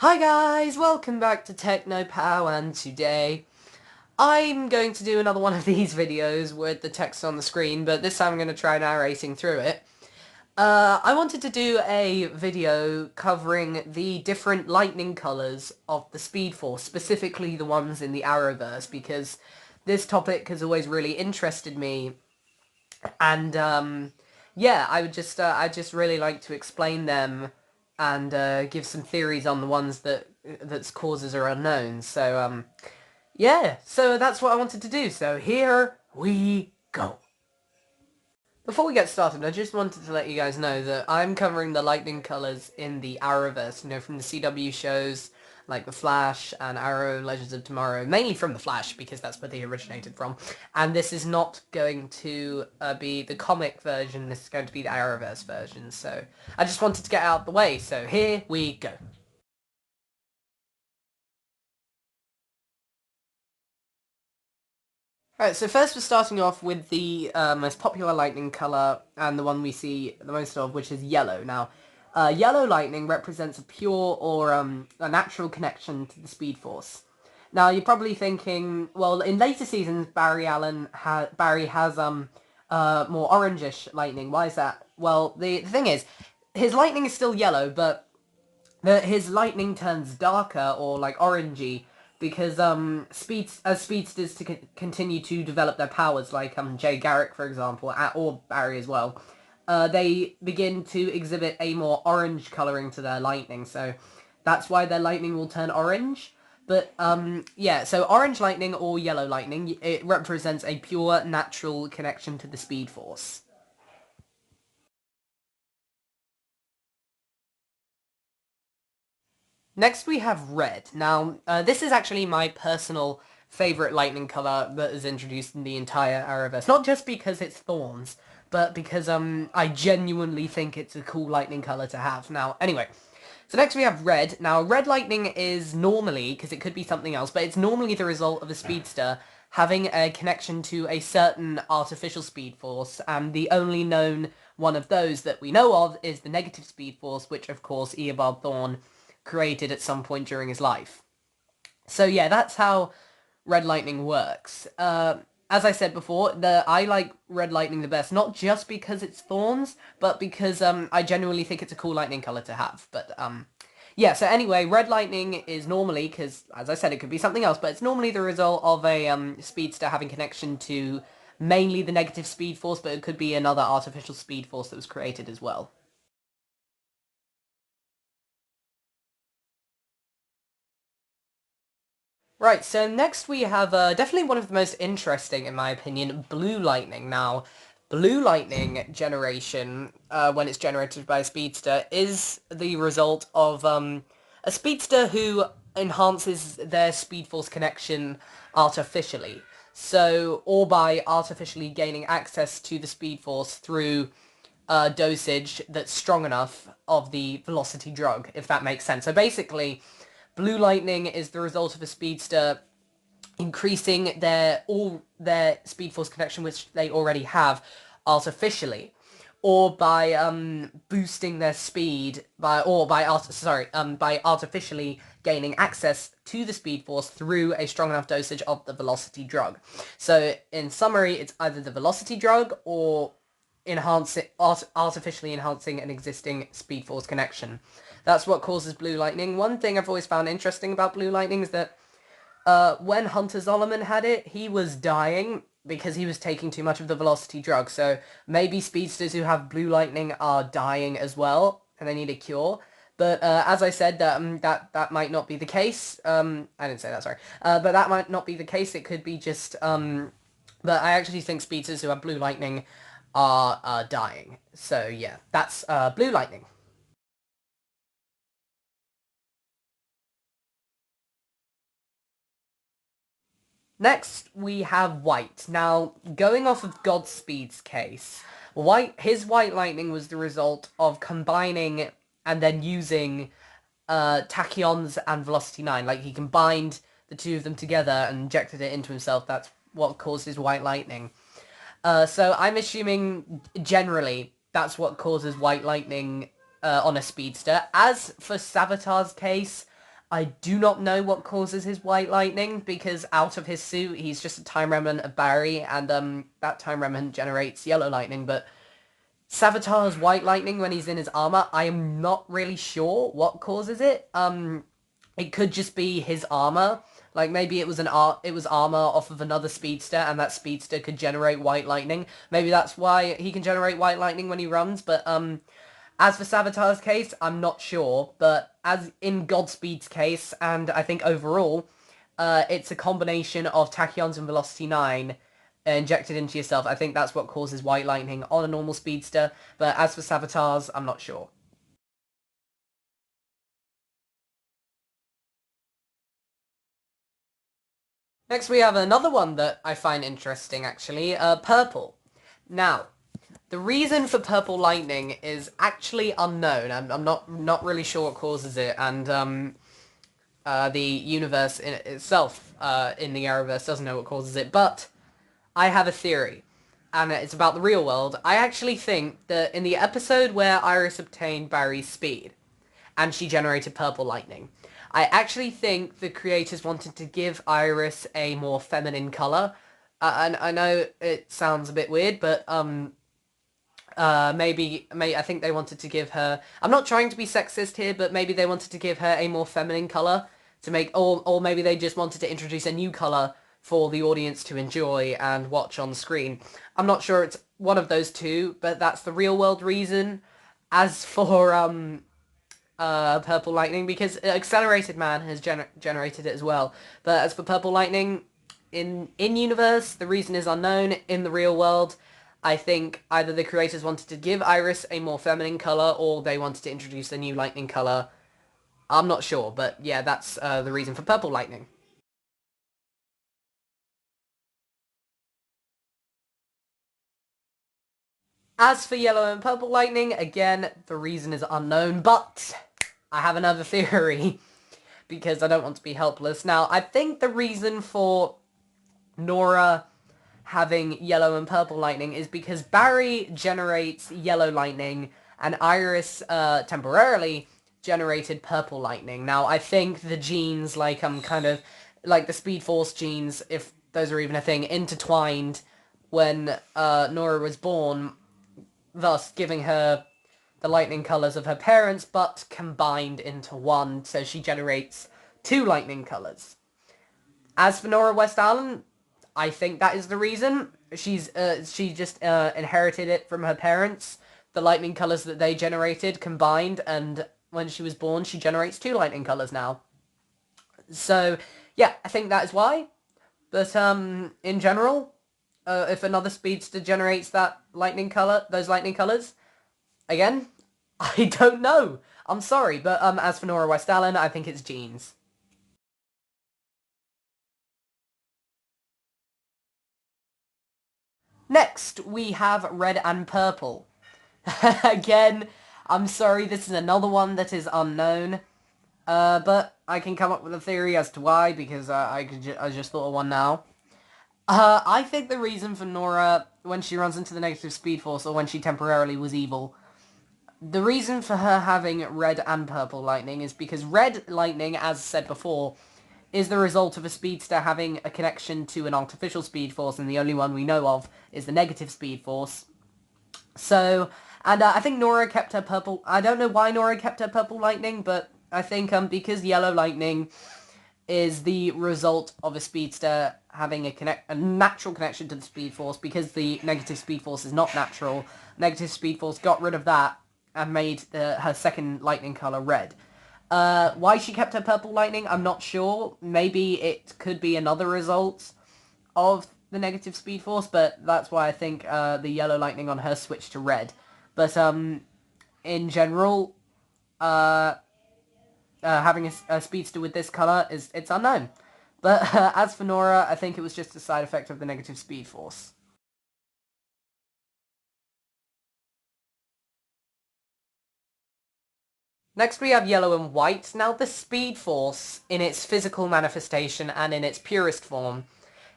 Hi guys, welcome back to TechnoPow, and today I'm going to do another one of these videos with the text on the screen, but this time I'm going to try narrating through it. I wanted to do a video covering the different lightning colours of the Speed Force, specifically the ones in the Arrowverse, because this topic has always really interested me, and yeah, I'd just really like to explain them and give some theories on the ones that's causes are unknown. So yeah, so that's what I wanted to do. So here we go. Before we get started, I just wanted to let you guys know that I'm covering the lightning colours in the Arrowverse, from the CW shows like The Flash and Arrow Legends of Tomorrow, mainly from The Flash because that's where they originated from. And this is not going to be the comic version, this is going to be the Arrowverse version. So I just wanted to get out the way, so here we go. Alright, so first we're starting off with the most popular lightning colour, and the one we see the most of, which is yellow. Now, yellow lightning represents a pure or a natural connection to the Speed Force. Now, you're probably thinking, well, in later seasons, Barry has more orangish lightning. Why is that? Well, the thing is, his lightning is still yellow, but his lightning turns darker or like orangey because speedsters to continue to develop their powers, like Jay Garrick for example, or Barry as well, they begin to exhibit a more orange coloring to their lightning, so that's why their lightning will turn orange. But yeah, so orange lightning or yellow lightning, it represents a pure natural connection to the Speed Force. Next we have red. Now, this is actually my personal favourite lightning colour that is introduced in the entire Arrowverse. Not just because it's thorns, but because I genuinely think it's a cool lightning colour to have. Now, anyway, so next we have red. Now, red lightning is normally, because it could be something else, but it's normally the result of a speedster having a connection to a certain artificial speed force, and the only known one of those that we know of is the negative speed force, which of course Eobard Thawne created at some point during his life. So yeah, that's how Red Lightning works. As I said before, I like Red Lightning the best, not just because it's thorns, but because I genuinely think it's a cool lightning color to have. But yeah, so anyway, Red Lightning is normally, because as I said, it could be something else, but it's normally the result of a speedster having connection to mainly the negative speed force, but it could be another artificial speed force that was created as well. Right, so next we have definitely one of the most interesting, in my opinion, blue lightning. Now, blue lightning generation, when it's generated by a speedster, is the result of a speedster who enhances their speed force connection artificially. So, or by artificially gaining access to the speed force through a dosage that's strong enough of the velocity drug, if that makes sense. So basically, blue lightning is the result of a speedster increasing their speed force connection, which they already have, artificially, or by boosting their speed by artificially gaining access to the speed force through a strong enough dosage of the velocity drug. So in summary, it's either the velocity drug or artificially enhancing an existing speed force connection. That's what causes blue lightning. One thing I've always found interesting about blue lightning is that when Hunter Zolomon had it, he was dying because he was taking too much of the velocity drug. So maybe speedsters who have blue lightning are dying as well, and they need a cure. But as I said, that might not be the case. I didn't say that, sorry. But that might not be the case. It could be just. But I actually think speedsters who have blue lightning are dying. So yeah, that's blue lightning. Next, we have White. Now, going off of Godspeed's case, his White Lightning was the result of combining and then using Tachyons and Velocity 9. Like, he combined the two of them together and injected it into himself. That's what caused his White Lightning. So I'm assuming, generally, that's what causes White Lightning on a Speedster. As for Savitar's case, I do not know what causes his white lightning, because out of his suit, he's just a time remnant of Barry, and that time remnant generates yellow lightning, but Savitar's white lightning when he's in his armor, I am not really sure what causes it. It could just be his armor. Like, maybe it was armor off of another speedster, and that speedster could generate white lightning. Maybe that's why he can generate white lightning when he runs, but, as for Savitar's case, I'm not sure, but as in Godspeed's case, and I think overall, it's a combination of tachyons and velocity 9 injected into yourself. I think that's what causes white lightning on a normal speedster, but as for Savitar's, I'm not sure. Next we have another one that I find interesting, actually, purple. Now, the reason for purple lightning is actually unknown. I'm not really sure what causes it, and the universe in itself, in the Arrowverse, doesn't know what causes it, but I have a theory, and it's about the real world. I actually think that in the episode where Iris obtained Barry's speed, and she generated purple lightning, I actually think the creators wanted to give Iris a more feminine color. And I know it sounds a bit weird, but maybe I think they wanted to give her. I'm not trying to be sexist here, but maybe they wanted to give her a more feminine color to make, or maybe they just wanted to introduce a new color for the audience to enjoy and watch on screen. I'm not sure it's one of those two, but that's the real world reason. As for Purple Lightning, because Accelerated Man has generated it as well. But as for Purple Lightning, in universe, the reason is unknown. In the real world, I think either the creators wanted to give Iris a more feminine color, or they wanted to introduce a new lightning color. I'm not sure, but yeah, that's the reason for Purple Lightning. As for Yellow and Purple Lightning, again, the reason is unknown, but I have another theory, because I don't want to be helpless. Now, I think the reason for Nora having yellow and purple lightning is because Barry generates yellow lightning, and Iris temporarily generated purple lightning. Now, I think the genes, like, kind of, like the Speed Force genes, if those are even a thing, intertwined when Nora was born, thus giving her the lightning colors of her parents, but combined into one, so she generates two lightning colors. As for Nora West Allen, I think that is the reason. She just inherited it from her parents, the lightning colors that they generated combined, and when she was born, she generates two lightning colors now. So, yeah, I think that is why. But, in general, if another speedster generates that lightning color, those lightning colors, again, I don't know. I'm sorry, but, as for Nora West Allen, I think it's genes. Next, we have red and purple. Again, I'm sorry, this is another one that is unknown. But I can come up with a theory as to why, because I just thought of one now. I think the reason for Nora, when she runs into the negative speed force, or when she temporarily was evil, the reason for her having red and purple lightning is because red lightning, as said before, is the result of a speedster having a connection to an artificial speed force, and the only one we know of is the negative speed force. So, and I think Nora kept her purple. I don't know why Nora kept her purple lightning, but I think because yellow lightning is the result of a speedster having a natural connection to the speed force, because the negative speed force is not natural. Negative speed force got rid of that and made her second lightning color red. Why she kept her purple lightning, I'm not sure. Maybe it could be another result of the negative speed force, but that's why I think the yellow lightning on her switched to red. But in general, having a speedster with this color it's unknown. But as for Nora, I think it was just a side effect of the negative speed force. Next we have yellow and white. Now the speed force, in its physical manifestation and in its purest form,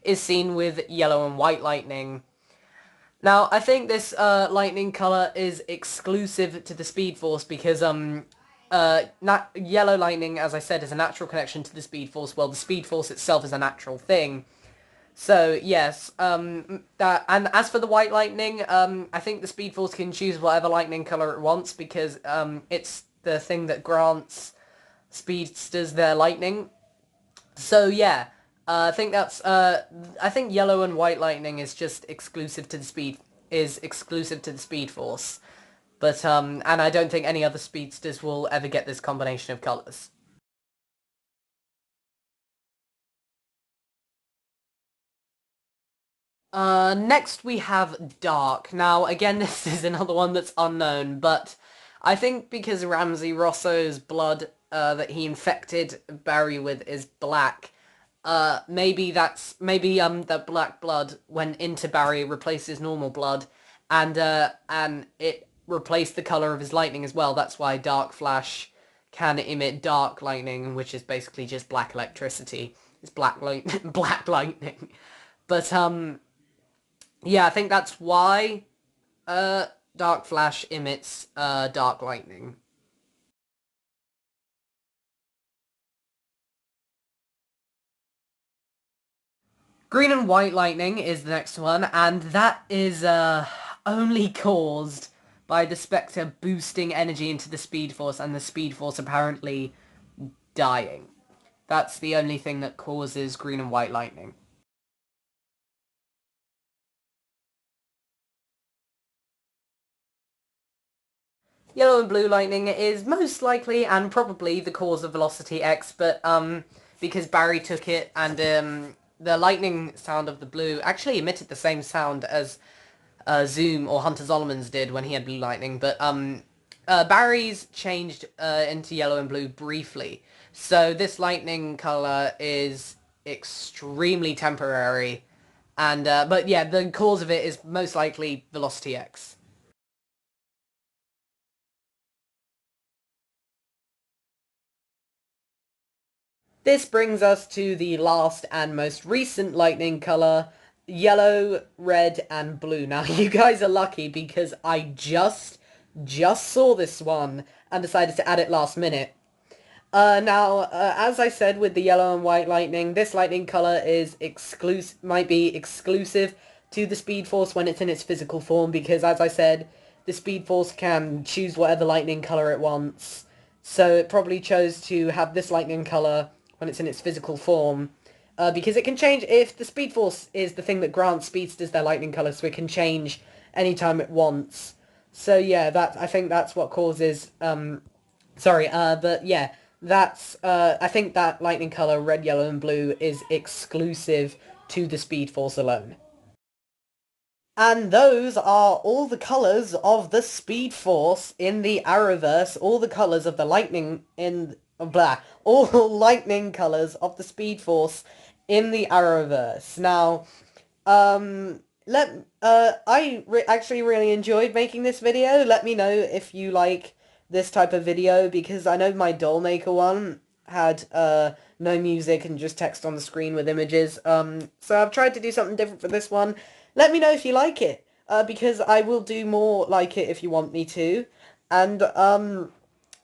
is seen with yellow and white lightning. Now, I think this lightning color is exclusive to the speed force, because yellow lightning, as I said, is a natural connection to the Speed Force. Well, the Speed Force itself is a natural thing. So yes, that, and as for the white lightning, I think the Speed Force can choose whatever lightning color it wants because it's the thing that grants speedsters their lightning. So yeah, I think yellow and white lightning is just exclusive to the Speed Force. But and I don't think any other speedsters will ever get this combination of colors. Next we have Dark. Now, again, this is another one that's unknown, but I think because Ramsey Rosso's blood that he infected Barry with is black, maybe that black blood went into Barry, replaced his normal blood, and it replaced the color of his lightning as well. That's why Dark Flash can emit dark lightning, which is basically just black electricity. It's black light, black lightning. But yeah, I think that's why Dark Flash emits dark lightning. Green and white lightning is the next one, and that is only caused by the Spectre boosting energy into the Speed Force and the Speed Force apparently dying. That's the only thing that causes green and white lightning. Yellow and blue lightning is most likely and probably the cause of Velocity X, but because Barry took it and the lightning sound of the blue actually emitted the same sound as Zoom or Hunter Zolomon's did when he had blue lightning, but Barry's changed into yellow and blue briefly. So this lightning color is extremely temporary, and but yeah, the cause of it is most likely Velocity X. This brings us to the last and most recent lightning color, yellow, red, and blue. Now, you guys are lucky because I just saw this one and decided to add it last minute. As I said with the yellow and white lightning, this lightning color is might be exclusive to the Speed Force when it's in its physical form because, as I said, the Speed Force can choose whatever lightning color it wants. So it probably chose to have this lightning color when it's in its physical form. Because it can change if the Speed Force is the thing that grants speedsters their lightning color, so it can change anytime it wants. So yeah, I think that's what causes but yeah, I think that lightning color, red, yellow, and blue, is exclusive to the Speed Force alone. And those are all the colors of the Speed Force in the Arrowverse, all the colors of the lightning in blah, all lightning colors of the Speed Force in the Arrowverse. Now, actually really enjoyed making this video. Let me know if you like this type of video because I know my doll maker one had no music and just text on the screen with images. So I've tried to do something different for this one. Let me know if you like it, because I will do more like it if you want me to. And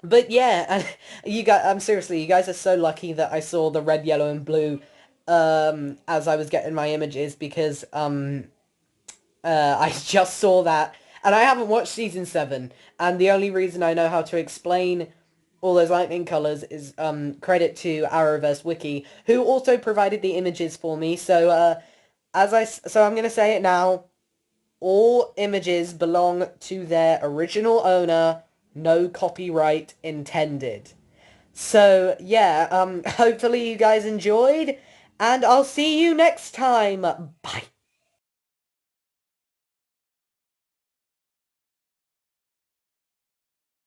but yeah, you guys, seriously, you guys are so lucky that I saw the red, yellow, and blue as I was getting my images because I just saw that, and I haven't watched season 7, and the only reason I know how to explain all those lightning colors is credit to Arrowverse Wiki, who also provided the images for me. So so I'm gonna say it now. All images belong to their original owner. No copyright intended. So yeah, hopefully you guys enjoyed, and I'll see you next time. Bye.